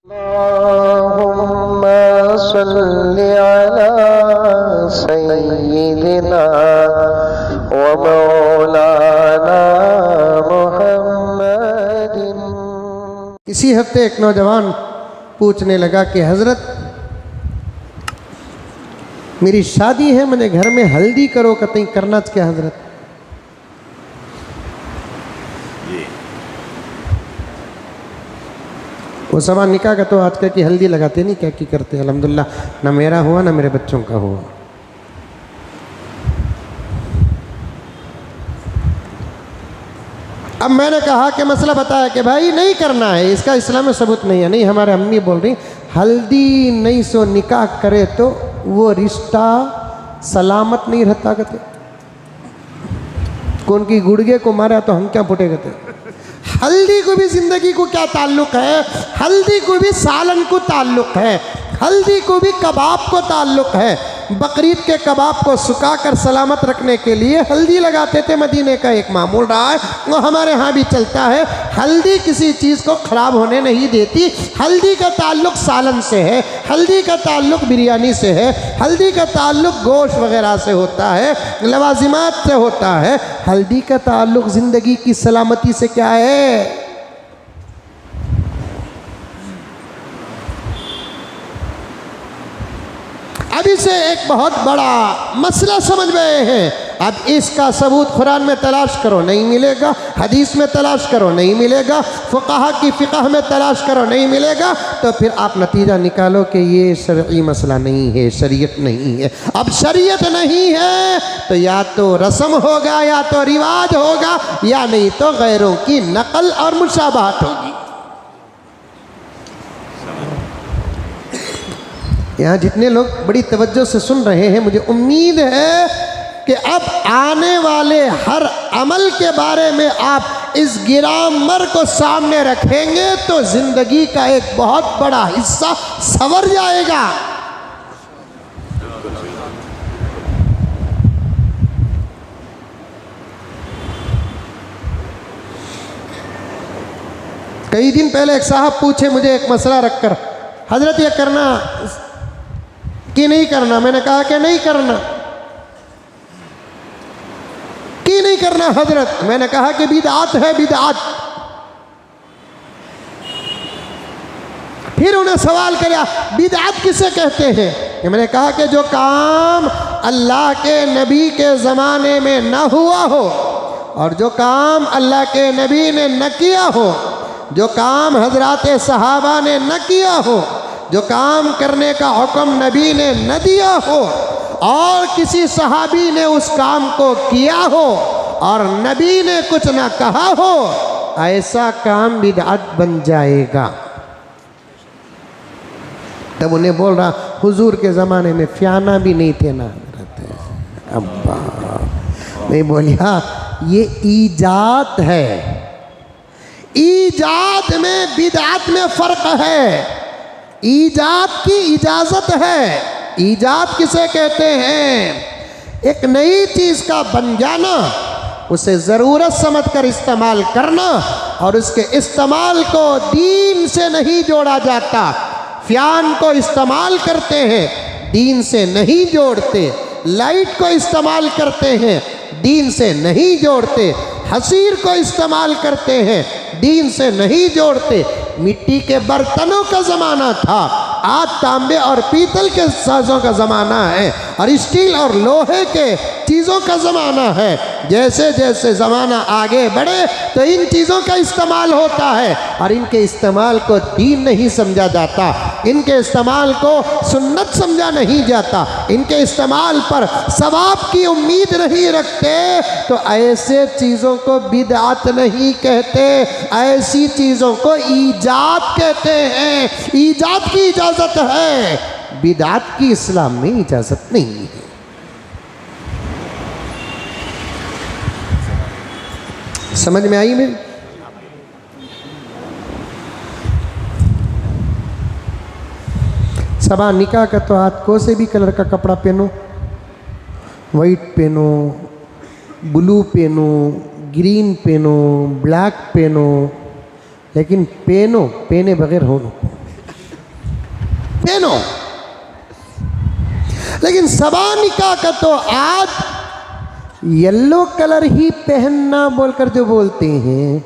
اللهم صل على سيدنا ومولانا محمد۔ اسی ہفتے ایک نوجوان پوچھنے لگا کہ حضرت میری شادی ہے، مجھے گھر میں ہلدی کرو کتیں کرنا کیا حضرت؟ وہ سوال نکاح کا تو آج کی ہلدی لگاتے نہیں، کیا کی کرتے؟ الحمدللہ نہ میرا ہوا نہ میرے بچوں کا ہوا۔ اب میں نے کہا کہ مسئلہ بتایا کہ بھائی نہیں کرنا ہے، اس کا اسلام میں ثبوت نہیں ہے۔ نہیں، ہمارے امی بول رہی ہلدی نہیں سو نکاح کرے تو وہ رشتہ سلامت نہیں رہتا کہتے، کون کی گڑگے کو مارا تو ہم کیا پھٹے کہتے۔ ہلدی کو بھی زندگی کو کیا تعلق ہے؟ ہلدی کو بھی سالن کو تعلق ہے، ہلدی کو بھی کباب کو تعلق ہے۔ بقرعید کے کباب کو سکھا کر سلامت رکھنے کے لیے ہلدی لگاتے تھے، مدینے کا ایک معمول رہا ہے، وہ ہمارے ہاں بھی چلتا ہے۔ ہلدی کسی چیز کو خراب ہونے نہیں دیتی۔ ہلدی کا تعلق سالن سے ہے، ہلدی کا تعلق بریانی سے ہے، ہلدی کا تعلق گوشت وغیرہ سے ہوتا ہے، لوازمات سے ہوتا ہے۔ ہلدی کا تعلق زندگی کی سلامتی سے کیا ہے؟ اب اسے ایک بہت بڑا مسئلہ سمجھ گئے ہیں۔ اب اس کا ثبوت قرآن میں تلاش کرو نہیں ملے گا، حدیث میں تلاش کرو نہیں ملے گا، فقہا کی فقہ میں تلاش کرو نہیں ملے گا، تو پھر آپ نتیجہ نکالو کہ یہ شرعی مسئلہ نہیں ہے، شریعت نہیں ہے۔ اب شریعت نہیں ہے تو یا تو رسم ہوگا، یا تو رواج ہوگا، یا نہیں تو غیروں کی نقل اور مشابہت ہوگی۔ یہاں جتنے لوگ بڑی توجہ سے سن رہے ہیں، مجھے امید ہے کہ اب آنے والے ہر عمل کے بارے میں آپ اس گرامر کو سامنے رکھیں گے تو زندگی کا ایک بہت بڑا حصہ سنور جائے گا۔ کئی دن پہلے ایک صاحب پوچھے مجھے ایک مسئلہ رکھ کر، حضرت یہ کرنا کہ نہیں کرنا؟ میں نے کہا کہ نہیں کرنا۔ کی نہیں کرنا حضرت؟ میں نے کہا کہ بدعت ہے، بدعت۔ پھر انہیں سوال کریا بدعت کسے کہتے ہیں؟ میں نے کہا کہ جو کام اللہ کے نبی کے زمانے میں نہ ہوا ہو، اور جو کام اللہ کے نبی نے نہ کیا ہو، جو کام حضرات صحابہ نے نہ کیا ہو، جو کام کرنے کا حکم نبی نے نہ دیا ہو، اور کسی صحابی نے اس کام کو کیا ہو اور نبی نے کچھ نہ کہا ہو، ایسا کام بدعت بن جائے گا۔ تب انہیں بول رہا حضور کے زمانے میں فیانہ بھی نہیں تھے نا رہتے۔ ابا میں بولیا یہ ایجاد ہے، ایجاد میں بدعت میں فرق ہے۔ ایجاد کی اجازت ہے۔ ایجاد کسے کہتے ہیں؟ ایک نئی چیز کا بن جانا، اسے ضرورت سمجھ کر استعمال کرنا، اور اس کے استعمال کو دین سے نہیں جوڑا جاتا۔ فیان کو استعمال کرتے ہیں، دین سے نہیں جوڑتے۔ لائٹ کو استعمال کرتے ہیں، دین سے نہیں جوڑتے۔ حصیر کو استعمال کرتے ہیں، دین سے نہیں جوڑتے۔ مٹی کے برتنوں کا زمانہ تھا، آج تانبے اور پیتل کے سازوں کا زمانہ ہے، اور اسٹیل اور لوہے کے چیزوں کا زمانہ ہے۔ جیسے جیسے زمانہ آگے بڑھے تو ان چیزوں کا استعمال ہوتا ہے، اور ان کے استعمال کو دین نہیں سمجھا جاتا، ان کے استعمال کو سنت سمجھا نہیں جاتا، ان کے استعمال پر ثواب کی امید نہیں رکھتے، تو ایسے چیزوں کو بدعت نہیں کہتے، ایسی چیزوں کو ایجاد کہتے ہیں۔ ایجاد کی اجازت ہے، بدعت کی اسلام میں اجازت نہیں ہے۔ سمجھ میں آئی میری؟ صبح نکاح کا تو آج کو سے بھی کلر کا کپڑا پہنو، وائٹ پہنو، بلو پہنو، گرین پہنو، بلیک پہنو، لیکن پہنے بغیر ہو نو۔ پہنو. لیکن صبا نکاح کا تو آج یلو کلر ہی پہننا بول کر جو بولتے ہیں.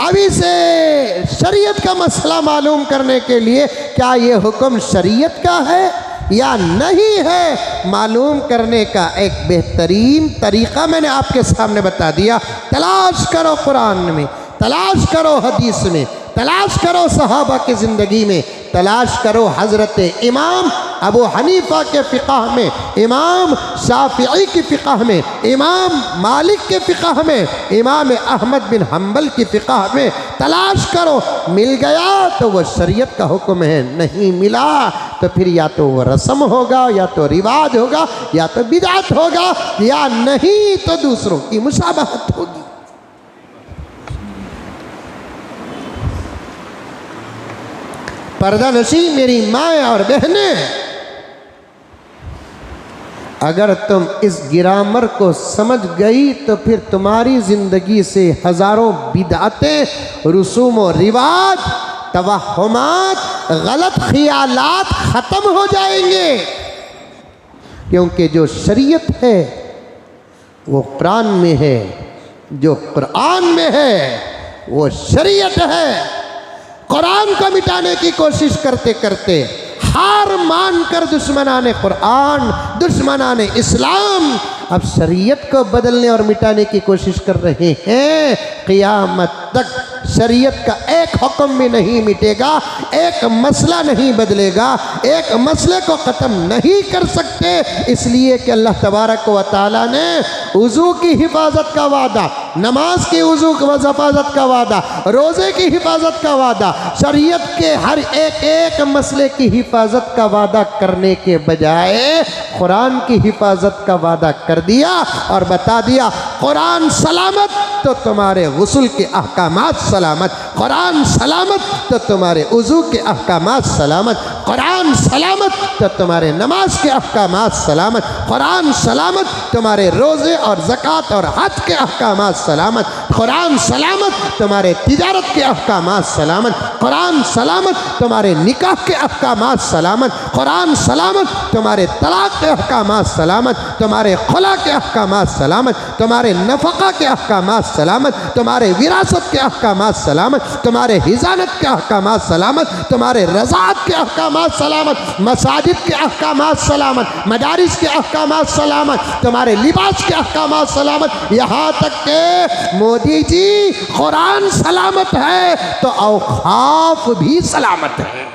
ابھی سے شریعت کا مسئلہ معلوم کرنے کے لیے کیا یہ حکم شریعت کا ہے یا نہیں ہے معلوم کرنے کا ایک بہترین طریقہ میں نے آپ کے سامنے بتا دیا. تلاش کرو قرآن میں، تلاش کرو حدیث میں، تلاش کرو صحابہ کی زندگی میں، تلاش کرو حضرت امام ابو حنیفہ کے فقہ میں، امام شافعی کی فقہ میں، امام مالک کے فقہ میں، امام احمد بن حنبل کی فقہ میں. تلاش کرو، مل گیا تو وہ شریعت کا حکم ہے، نہیں ملا تو پھر یا تو وہ رسم ہوگا، یا تو رواج ہوگا، یا تو بدعت ہوگا، یا نہیں تو دوسروں کی مشابہت ہوگی. پردہ نشی میری مائیں اور بہنیں، اگر تم اس گرامر کو سمجھ گئی تو پھر تمہاری زندگی سے ہزاروں بدعتیں، رسوم و رواج، توہمات، غلط خیالات ختم ہو جائیں گے. کیونکہ جو شریعت ہے وہ قرآن میں ہے، جو قرآن میں ہے وہ شریعت ہے. قرآن کو مٹانے کی کوشش کرتے کرتے ہار مان کر دشمنان قرآن، دشمنان اسلام اب شریعت کو بدلنے اور مٹانے کی کوشش کر رہے ہیں. قیامت تک شریعت کا ایک حکم بھی نہیں مٹے گا، ایک مسئلہ نہیں بدلے گا، ایک مسئلے کو ختم نہیں کر سکتے. اس لیے کہ اللہ تبارک و تعالیٰ نے وضو کی حفاظت کا وعدہ، نماز کی وضو کی حفاظت کا وعدہ، روزے کی حفاظت کا وعدہ، شریعت کے ہر ایک مسئلے کی حفاظت کا وعدہ کرنے کے بجائے قرآن کی حفاظت کا وعدہ کر دیا اور بتا دیا قرآن سلامت تو تمہارے غسل کے احکامات سلامت، قرآن سلامت تو تمہارے وضو کے احکامات سلامت، قرآن سلامت تو تمہارے نماز کے احکامات سلامت، قرآن سلامت تمہارے روزے اور زکوٰۃ اور حج کے احکامات سلامت، قرآن سلامت تمہارے تجارت کے احکامات سلامت، قرآن سلامت تمہارے نکاح کے احکامات سلامت، قرآن سلامت تمہارے طلاق کے احکامات سلامت، تمہارے خلا کے احکامات سلامت، تمہارے نفقہ کے احکامات سلامت، تمہارے وراثت کے احکامات سلامت، تمہارے حضانت کے احکامات سلامت، تمہارے رضاعت کے احکامات سلامت، مساجد کے احکامات سلامت، مدارس کے احکامات سلامت، تمہارے لباس کے احکامات سلامت. یہاں تک کہ مودی جی قرآن سلامت ہے تو اوقاف بھی سلامت ہے.